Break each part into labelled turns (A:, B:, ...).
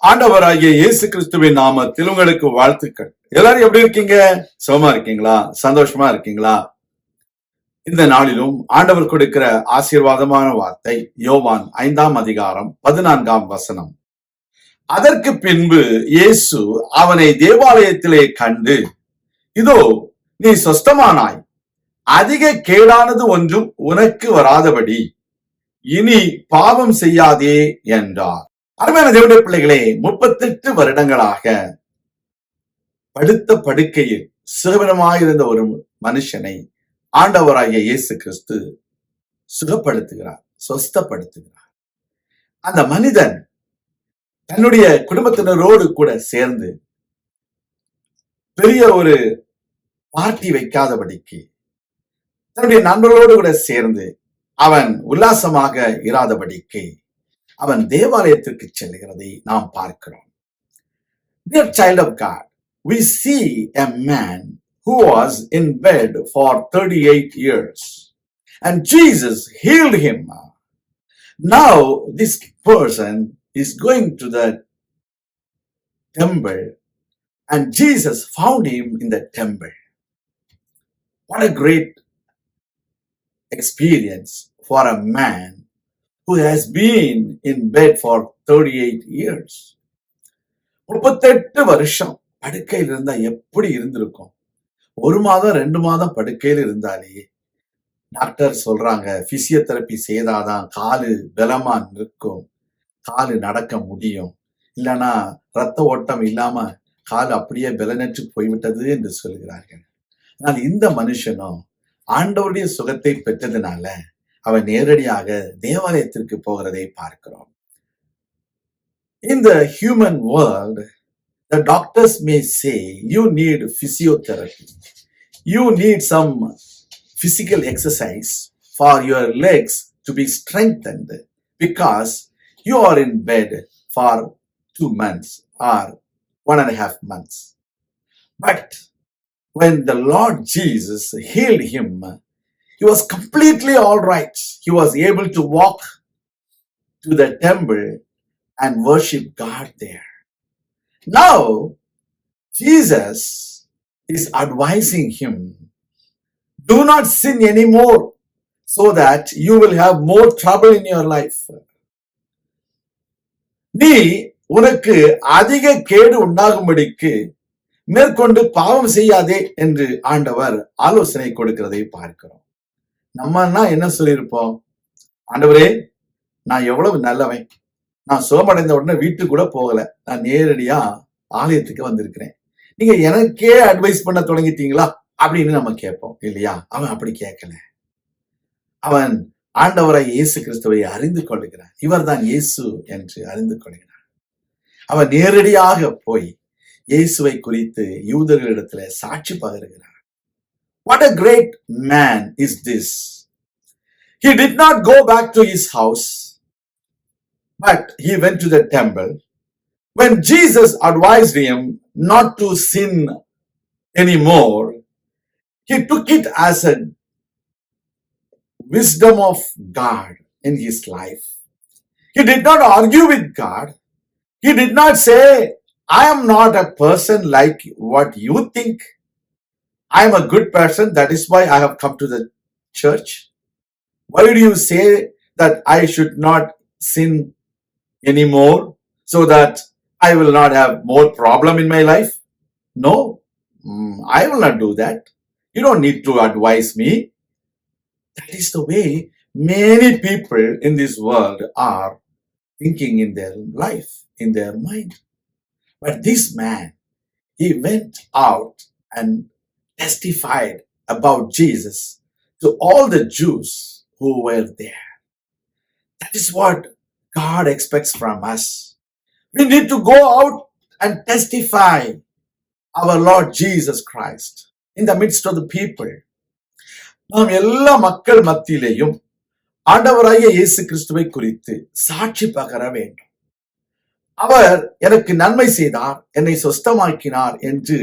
A: ஆண்டவராகிய இயேசு கிறிஸ்துவின் நாமத்தில் உங்களுக்கு வாழ்த்துக்கள். எல்லாரும் எப்படி இருக்கீங்க? சுகமா இருக்கீங்களா? சந்தோஷமா இருக்கீங்களா? இந்த நாளிலும் ஆண்டவர் கொடுக்கிற ஆசீர்வாதமான வார்த்தை யோவான் 5:14. அதற்கு பின்பு இயேசு அவனை தேவாலயத்திலே கண்டு, இதோ நீ சொஸ்தமானாய், அதிக கேடானது ஒன்றும் உனக்கு வராதபடி இனி பாவம் செய்யாதே என்றார். அருமையான தேவனுடைய பிள்ளைகளே, 38 வருடங்களாக படுத்த படுக்கையில் சிறுவனமாயிருந்த ஒரு மனுஷனை ஆண்டவராகிய இயேசு கிறிஸ்து சுகப்படுத்துகிறார், சொஸ்தப்படுத்துகிறார். அந்த மனிதன் தன்னுடைய குடும்பத்தினரோடு கூட சேர்ந்து பெரிய ஒரு பார்ட்டி வைக்காதபடிக்கு, தன்னுடைய நண்பர்களோடு கூட சேர்ந்து அவன் உல்லாசமாக இராதபடிக்கு அவன் தேவாலயத்திற்கு செல்கிறதை நாம் பார்க்கிறோம். Dear child of God, we see a man who was in bed for 38 years and Jesus healed him. Now this person is going to the temple and Jesus found him in the temple. What a great experience for a man who has been in bed for 38 years. 38 வருஷம் படுக்கையில் இருந்தா எப்படி இருந்திருக்கும்? 1 மாதம் 2 மாதம் படுக்கையில் இருந்தாலே doctor சொல்றாங்க, பிசியோதெரப்பி செய்தாதான் காலு பலமா இருக்கும், காலு நடக்க முடியும், இல்லைன்னா ரத்த ஓட்டம் இல்லாம காலு அப்படியே பலனற்று போய்விட்டது என்று சொல்கிறார்கள். ஆனால் இந்த மனுஷனும் ஆண்டவருடைய சுகத்தை பெற்றதுனால அவன் நேரடியாக தேவாலயத்திற்கு போகிறதை பார்க்கிறோம். In the human world, the doctors may say you need physiotherapy, you need some physical exercise for your legs to be strengthened because you are in bed for 2 months or 1.5 months. But when the Lord Jesus healed him, he was completely all right. He was able to walk to the temple and worship God there. Now, Jesus is advising him, do not sin anymore so that you will have more trouble in your life. நீ உனக்கு அதிக கேடு உண்டாகும்படிக்கு மேற்கொண்டு பாவம் செய்யாதே என்று ஆண்டவர் ஆலோசனை கொடுக்கிறதை பார்க்கிறோம். நம்மன்னா என்ன சொல்லியிருப்போம்? ஆண்டவரே, நான் எவ்வளவு நல்லவன், நான் சுகமடைந்த உடனே வீட்டுக்கு கூட போகல, நான் நேரடியா ஆலயத்துக்கு வந்திருக்கிறேன், நீங்க எனக்கே அட்வைஸ் பண்ண தொடங்கிட்டீங்களா அப்படின்னு நம்ம கேட்போம் இல்லையா? அவன் அப்படி கேட்கல. அவன் ஆண்டவரை இயேசு கிறிஸ்துவை அறிந்து கொள்கிறான், இவர்தான் இயேசு என்று அறிந்து கொள்கிறான். அவன் நேரடியாக போய் இயேசுவை குறித்து யூதர்களிடத்துல சாட்சி பகருகிறான். What a great man is this. He did not go back to his house, but he went to the temple. When Jesus advised him not to sin anymore, he took it as a wisdom of God in his life. He did not argue with God. He did not say, I am not a person like what you think. I am a good person, that is why I have come to the church. Why do you say that I should not sin anymore so that I will not have more problem in my life? No, I will not do that. You don't need to advise me. That is the way many people in this world are thinking in their life, in their mind. But this man, he went out and testified about Jesus to all the Jews who were there. That is what God expects from us. We need to go out and testify our Lord Jesus Christ in the midst of the people. நாம் எல்லா மக்கள் மத்தியிலேயும் ஆண்டவராகிய இயேசு கிறிஸ்துவை குறித்து சாட்சி பகர வேண்டும். அவர் எனக்கு நன்மை செய்தார், என்னை சொஸ்தமாக்கினார் என்று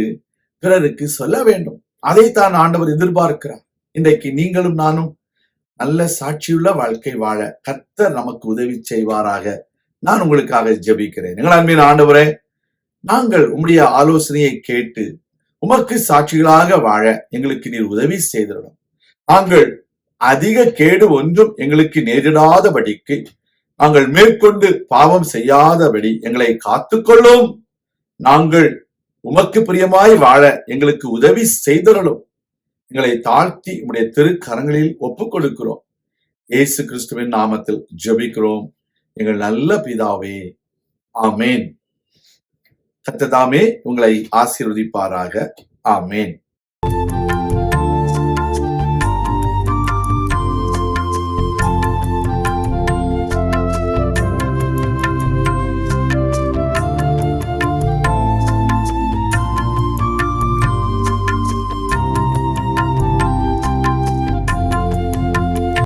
A: பிறருக்கு சொல்ல வேண்டும். அதைத்தான் ஆண்டவர் எதிர்பார்க்கிறார். இன்றைக்கு நீங்களும் நானும் நல்ல சாட்சியுள்ள வாழ்க்கை வாழ கர்த்தர் நமக்கு உதவி செய்வாராக. நான் உங்களுக்காக ஜெபிக்கிறேன். எங்கள் அன்பின் ஆண்டவரே, நாங்கள் உம்முடைய ஆலோசனையை கேட்டு உமக்கு சாட்சிகளாக வாழ எங்களுக்கு நீர் உதவி செய்திடணும். நாங்கள் அதிக கேடு ஒன்றும் எங்களுக்கு நேரிடாதபடிக்கு நாங்கள் மேற்கொண்டு பாவம் செய்யாதபடி எங்களை காத்துக்கொள்ளும். நாங்கள் உமக்கு பிரியமாய் வாழ எங்களுக்கு உதவி செய்திடணும். எங்களை தாழ்த்தி உம்முடைய திருக்கரங்களில் ஒப்புக் கொடுக்கிறோம். இயேசு கிறிஸ்துவின் நாமத்தில் ஜெபிக்கிறோம் எங்கள் நல்ல பிதாவே, ஆமேன். கர்த்தர் தாமே உங்களை ஆசீர்வதிப்பாராக. ஆமேன்.